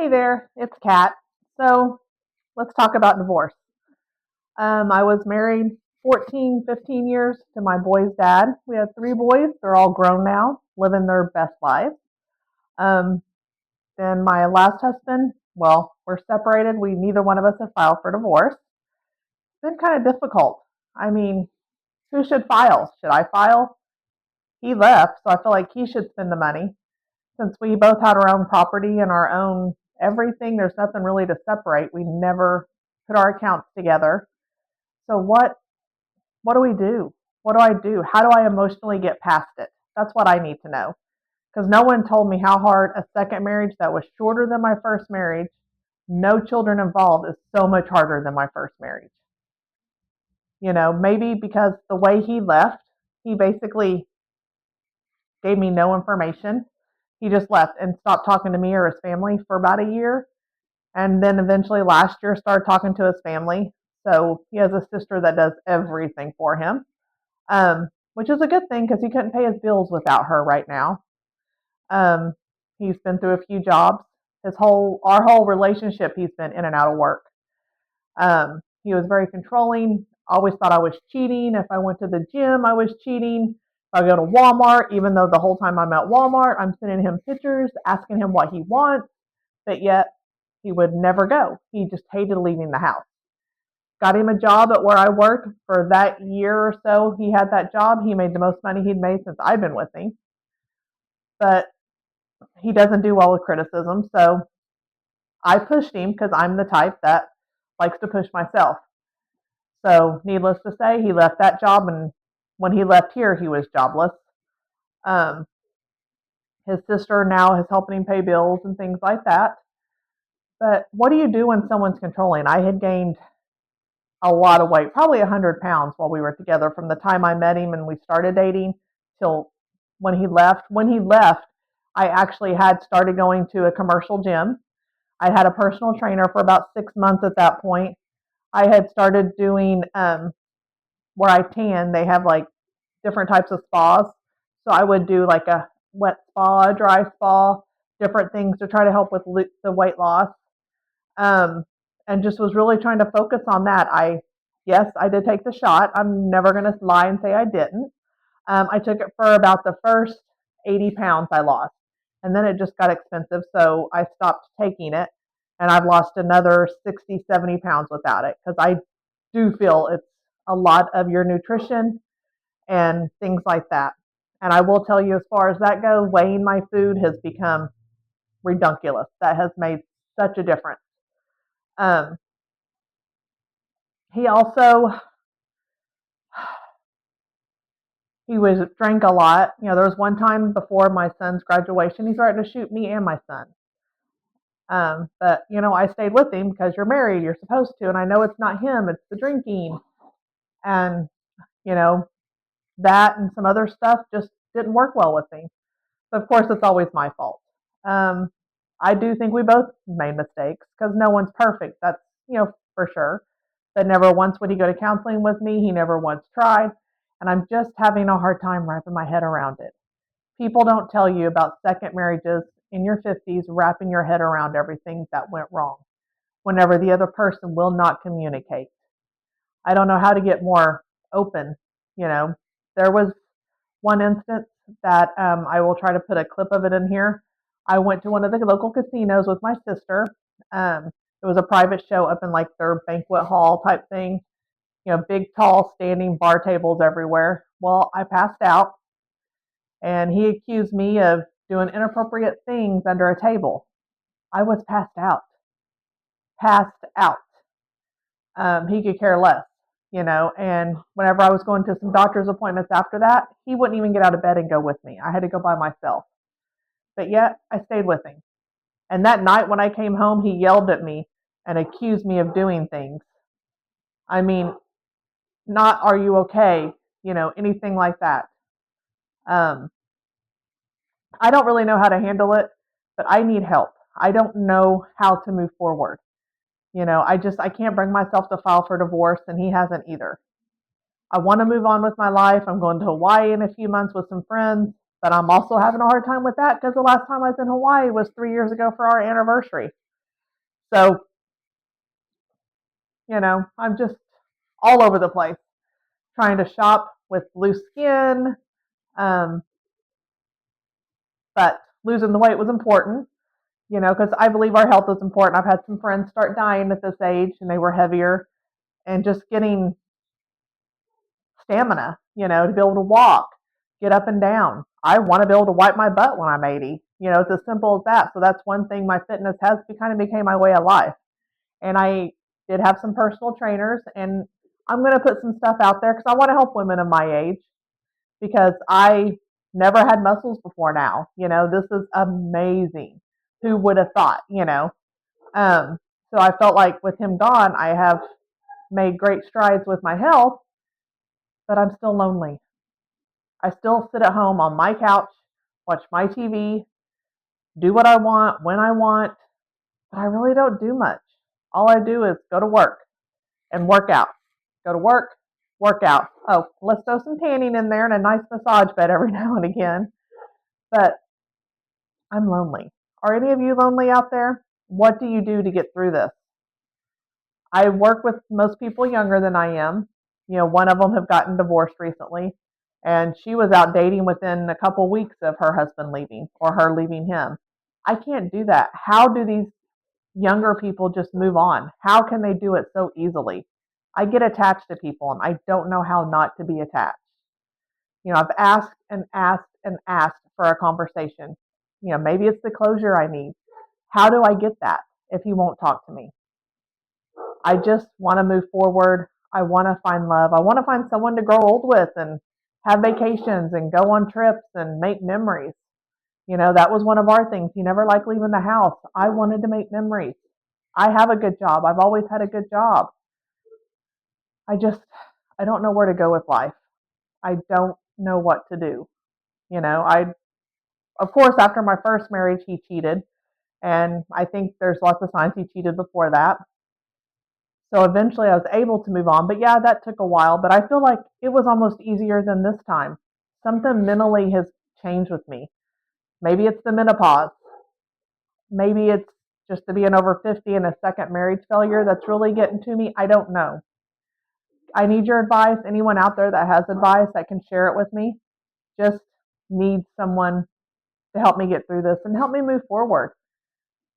Hey there, it's Kat. So let's talk about divorce. I was married 14, 15 years to my boy's dad. We have three boys. They're all grown now, living their best lives. Um, then my last husband, well, we're separated. Neither one of us have filed for divorce. It's been kind of difficult. I mean, who should file? Should I file? He left, so I feel like he should spend the money. Since we both had our own property and our own everything, there's nothing really to separate. We never put our accounts together. So what do we do? What do I do? How do I emotionally get past it? That's what I need to know. Because no one told me how hard a second marriage that was shorter than my first marriage, no children involved, is so much harder than my first marriage. Maybe because the way he left, he basically gave me no information. He just left and stopped talking to me or his family for about a year. And then eventually last year started talking to his family. So he has a sister that does everything for him, which is a good thing because he couldn't pay his bills without her right now. Um, he's been through a few jobs. Our whole relationship, he's been in and out of work. He was very controlling. Always thought I was cheating. If I went to the gym, I was cheating. If I go to Walmart, even though the whole time I'm at Walmart, I'm sending him pictures, asking him what he wants, but yet he would never go. He just hated leaving the house. Got him a job at where I worked for that year or so. He had that job. He made the most money he'd made since I've been with him. But he doesn't do well with criticism. So I pushed him because I'm the type that likes to push myself. So needless to say, he left that job. And when he left here, he was jobless. Um, his sister now is helping him pay bills and things like that. But what do you do when someone's controlling? I had gained a lot of weight, probably 100 pounds while we were together from the time I met him and we started dating till when he left. When he left, I actually had started going to a commercial gym. I had a personal trainer for about 6 months at that point. I had started doing where I tan. They have like different types of spas. So I would do like a wet spa, a dry spa, different things to try to help with the weight loss. Um, and just was really trying to focus on that. Yes, I did take the shot. I'm never going to lie and say I didn't. I took it for about the first 80 pounds I lost, and then it just got expensive. So I stopped taking it, and I've lost another 60, 70 pounds without it because I do feel it's a lot of your nutrition and things like that. And I will tell you, as far as that goes, weighing my food has become redunculous. That has made such a difference. Um, he also he was drank a lot. There was one time before my son's graduation, he threatened to shoot me and my son. But I stayed with him because you're married, you're supposed to, and I know it's not him, it's the drinking, and you know that and some other stuff just didn't work well with me. So of course, it's always my fault. Um, I do think we both made mistakes because no one's perfect. That's for sure. But never once would he go to counseling with me. He never once tried, and I'm just having a hard time wrapping my head around it. People don't tell you about second marriages in your 50s, wrapping your head around everything that went wrong whenever the other person will not communicate. I don't know how to get more open. You know, there was one instance that I will try to put a clip of it in here. I went to one of the local casinos with my sister. Um, it was a private show up in like their banquet hall type thing. Big, tall, standing bar tables everywhere. Well, I passed out, and he accused me of doing inappropriate things under a table. I was passed out. Passed out. He could care less, and whenever I was going to some doctor's appointments after that, he wouldn't even get out of bed and go with me. I had to go by myself. But yet, I stayed with him. And that night when I came home, he yelled at me and accused me of doing things. I mean, not "are you okay?" Anything like that. Um, I don't really know how to handle it, but I need help. I don't know how to move forward. I can't bring myself to file for divorce, and he hasn't either. I want to move on with my life. I'm going to Hawaii in a few months with some friends, but I'm also having a hard time with that because the last time I was in Hawaii was 3 years ago for our anniversary. So, I'm just all over the place trying to shop with loose skin. Um, but losing the weight was important, because I believe our health is important. I've had some friends start dying at this age and they were heavier, and just getting stamina, to be able to walk, get up and down. I want to be able to wipe my butt when I'm 80. It's as simple as that. So that's one thing my fitness has kind of became my way of life. And I did have some personal trainers, and I'm going to put some stuff out there because I want to help women of my age, because I never had muscles before now. This is amazing. Who would have thought? Um, so I felt like with him gone, I have made great strides with my health, but I'm still lonely. I still sit at home on my couch, watch my TV, do what I want when I want, but I really don't do much. All I do is go to work and work out. Go to work, work out. Oh, let's throw some tanning in there and a nice massage bed every now and again. But I'm lonely. Are any of you lonely out there? What do you do to get through this? I work with most people younger than I am. One of them have gotten divorced recently, and she was out dating within a couple weeks of her husband leaving or her leaving him. I can't do that. How do these younger people just move on? How can they do it so easily? I get attached to people, and I don't know how not to be attached. I've asked and asked and asked for a conversation. Maybe it's the closure I need. How do I get that if he won't talk to me? I just want to move forward. I want to find love. I want to find someone to grow old with and have vacations and go on trips and make memories. That was one of our things. He never liked leaving the house. I wanted to make memories. I have a good job. I've always had a good job. I don't know where to go with life. I don't know what to do. Of course, after my first marriage, he cheated. And I think there's lots of signs he cheated before that. So eventually I was able to move on. But yeah, that took a while. But I feel like it was almost easier than this time. Something mentally has changed with me. Maybe it's the menopause. Maybe it's just to being over 50 and a second marriage failure that's really getting to me. I don't know. I need your advice. Anyone out there that has advice that can share it with me, just need someone to help me get through this and help me move forward.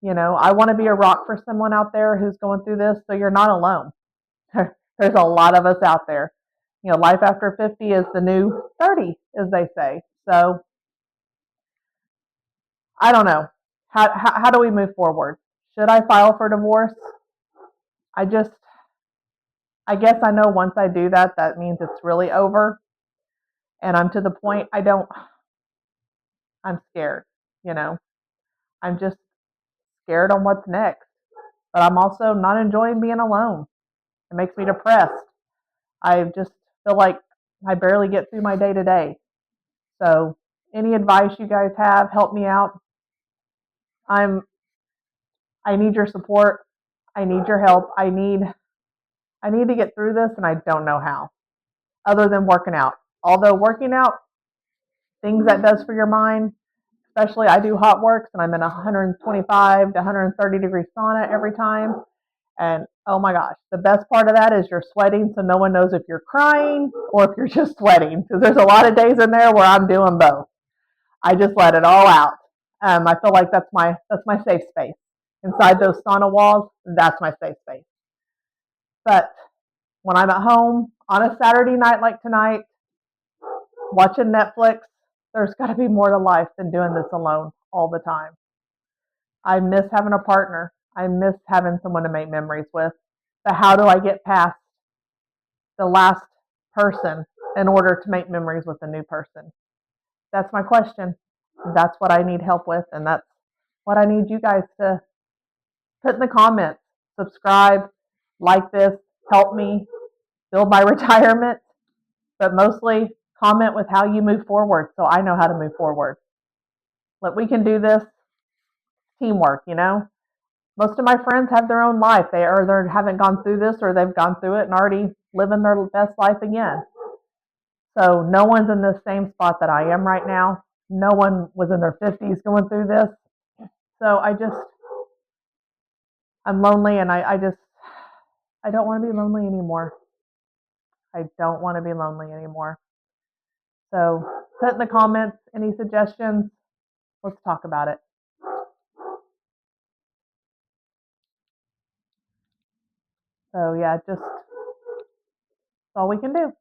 I want to be a rock for someone out there who's going through this, so you're not alone. There's a lot of us out there. Life after 50 is the new 30, as they say. So I don't know. How do we move forward? Should I file for divorce? I just, I guess I know once I do that, that means it's really over. And I'm to the point I'm scared. You know, I'm just scared on what's next. But I'm also not enjoying being alone. It makes me depressed. I just feel like I barely get through my day to day. So, any advice you guys have, help me out. I'm I need your support. I need your help. I need to get through this, and I don't know how other than working out. Although working out, things that does for your mind, especially I do hot works and I'm in a 125 to 130-degree sauna every time. And oh my gosh, the best part of that is you're sweating, so no one knows if you're crying or if you're just sweating. Because there's a lot of days in there where I'm doing both. I just let it all out. I feel like that's my safe space. Inside those sauna walls, that's my safe space. But when I'm at home on a Saturday night like tonight, watching Netflix, there's got to be more to life than doing this alone all the time. I miss having a partner. I miss having someone to make memories with. But how do I get past the last person in order to make memories with a new person? That's my question. That's what I need help with, and that's what I need you guys to put in the comments. Subscribe, like this, help me build my retirement, but mostly comment with how you move forward so I know how to move forward. But we can do this. Teamwork. Most of my friends have their own life. They haven't gone through this, or they've gone through it and already living their best life again. So no one's in the same spot that I am right now. No one was in their 50s going through this. So I'm lonely and I don't want to be lonely anymore. I don't want to be lonely anymore. So put in the comments any suggestions. Let's talk about it. So yeah, just that's all we can do.